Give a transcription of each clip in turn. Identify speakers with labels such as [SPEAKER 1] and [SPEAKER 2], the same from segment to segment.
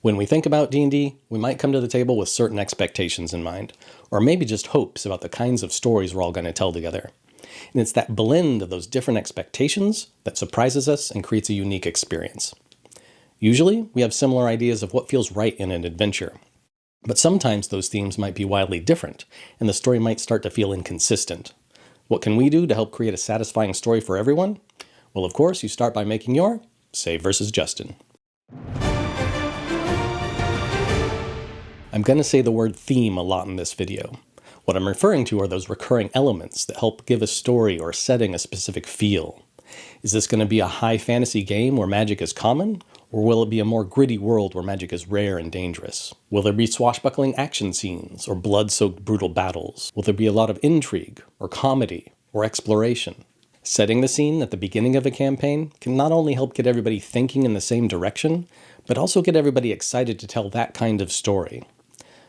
[SPEAKER 1] When we think about D&D, we might come to the table with certain expectations in mind, or maybe just hopes about the kinds of stories we're all going to tell together. And it's that blend of those different expectations that surprises us and creates a unique experience. Usually, we have similar ideas of what feels right in an adventure. But sometimes those themes might be wildly different, and the story might start to feel inconsistent. What can we do to help create a satisfying story for everyone? Well, of course, you start by making your Save versus Justin. I'm going to say the word theme a lot in this video. What I'm referring to are those recurring elements that help give a story or setting a specific feel. Is this going to be a high fantasy game where magic is common? Or will it be a more gritty world where magic is rare and dangerous? Will there be swashbuckling action scenes or blood-soaked brutal battles? Will there be a lot of intrigue or comedy or exploration? Setting the scene at the beginning of a campaign can not only help get everybody thinking in the same direction, but also get everybody excited to tell that kind of story.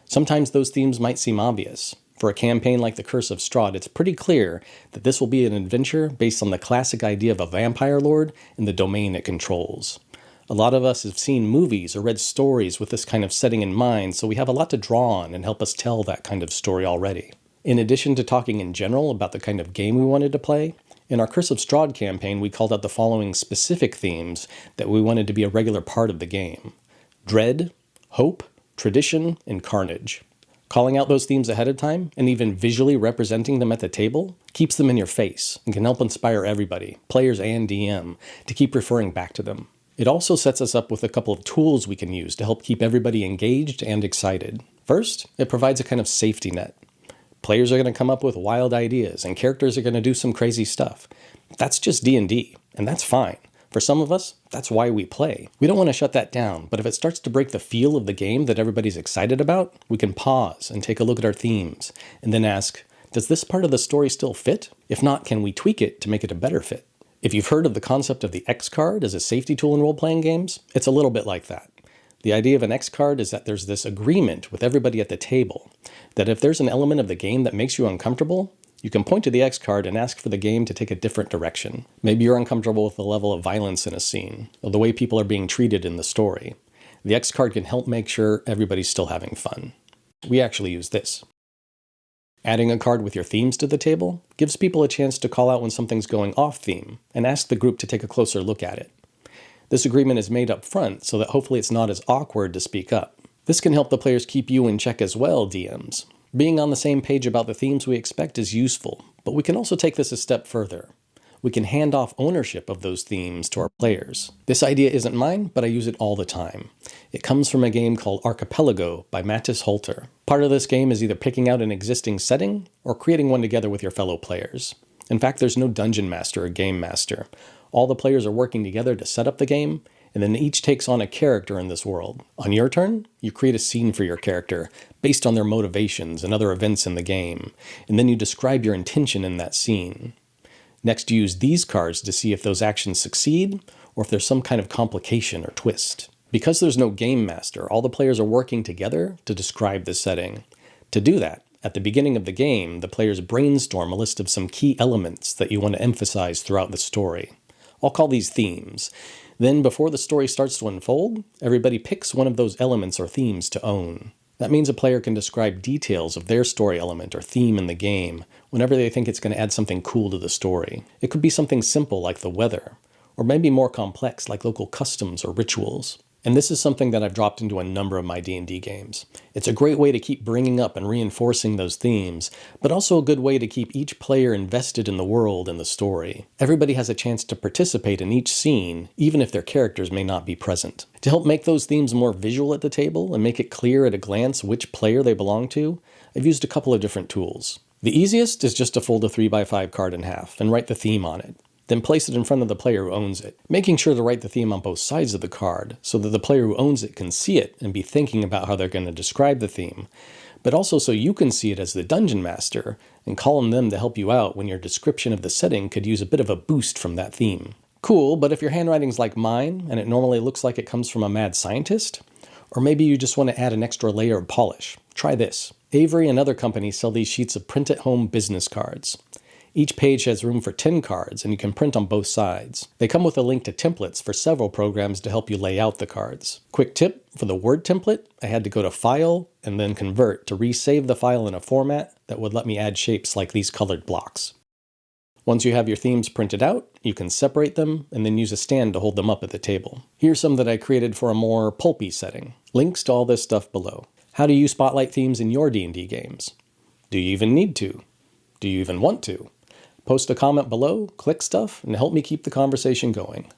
[SPEAKER 1] Sometimes those themes might seem obvious. For a campaign like The Curse of Strahd, it's pretty clear that this will be an adventure based on the classic idea of a vampire lord and the domain it controls. A lot of us have seen movies or read stories with this kind of setting in mind, so we have a lot to draw on and help us tell that kind of story already. In addition to talking in general about the kind of game we wanted to play, in our Curse of Strahd campaign we called out the following specific themes that we wanted to be a regular part of the game: dread, hope, tradition, and carnage. Calling out those themes ahead of time, and even visually representing them at the table, keeps them in your face and can help inspire everybody, players and DM, to keep referring back to them. It also sets us up with a couple of tools we can use to help keep everybody engaged and excited. First, it provides a kind of safety net. Players are going to come up with wild ideas, and characters are going to do some crazy stuff. That's just D&D, and that's fine. For some of us, that's why we play. We don't want to shut that down, but if it starts to break the feel of the game that everybody's excited about, we can pause and take a look at our themes, and then ask, does this part of the story still fit? If not, can we tweak it to make it a better fit? If you've heard of the concept of the X card as a safety tool in role-playing games, it's a little bit like that. The idea of an X card is that there's this agreement with everybody at the table, that if there's an element of the game that makes you uncomfortable, you can point to the X card and ask for the game to take a different direction. Maybe you're uncomfortable with the level of violence in a scene, or the way people are being treated in the story. The X card can help make sure everybody's still having fun. We actually use this. Adding a card with your themes to the table gives people a chance to call out when something's going off theme, and ask the group to take a closer look at it. This agreement is made up front so that hopefully it's not as awkward to speak up. This can help the players keep you in check as well, DMs. Being on the same page about the themes we expect is useful, but we can also take this a step further. We can hand off ownership of those themes to our players. This idea isn't mine, but I use it all the time. It comes from a game called Archipelago by Mattis Holter. Part of this game is either picking out an existing setting or creating one together with your fellow players. In fact, there's no dungeon master or game master. All the players are working together to set up the game, and then each takes on a character in this world. On your turn, you create a scene for your character, based on their motivations and other events in the game, and then you describe your intention in that scene. Next, you use these cards to see if those actions succeed, or if there's some kind of complication or twist. Because there's no game master, all the players are working together to describe the setting. To do that, at the beginning of the game, the players brainstorm a list of some key elements that you want to emphasize throughout the story. I'll call these themes. Then, before the story starts to unfold, everybody picks one of those elements or themes to own. That means a player can describe details of their story element or theme in the game whenever they think it's going to add something cool to the story. It could be something simple like the weather, or maybe more complex like local customs or rituals. And this is something that I've dropped into a number of my D&D games. It's a great way to keep bringing up and reinforcing those themes, but also a good way to keep each player invested in the world and the story. Everybody has a chance to participate in each scene, even if their characters may not be present. To help make those themes more visual at the table and make it clear at a glance which player they belong to, I've used a couple of different tools. The easiest is just to fold a 3x5 card in half and write the theme on it. Then place it in front of the player who owns it, making sure to write the theme on both sides of the card so that the player who owns it can see it and be thinking about how they're going to describe the theme, but also so you can see it as the dungeon master and call on them to help you out when your description of the setting could use a bit of a boost from that theme. Cool, but if your handwriting's like mine and it normally looks like it comes from a mad scientist, or maybe you just want to add an extra layer of polish, try this. Avery and other companies sell these sheets of print-at-home business cards. Each page has room for 10 cards, and you can print on both sides. They come with a link to templates for several programs to help you lay out the cards. Quick tip, for the Word template, I had to go to File and then Convert to resave the file in a format that would let me add shapes like these colored blocks. Once you have your themes printed out, you can separate them and then use a stand to hold them up at the table. Here's some that I created for a more pulpy setting. Links to all this stuff below. How do you spotlight themes in your D&D games? Do you even need to? Do you even want to? Post a comment below, click stuff, and help me keep the conversation going.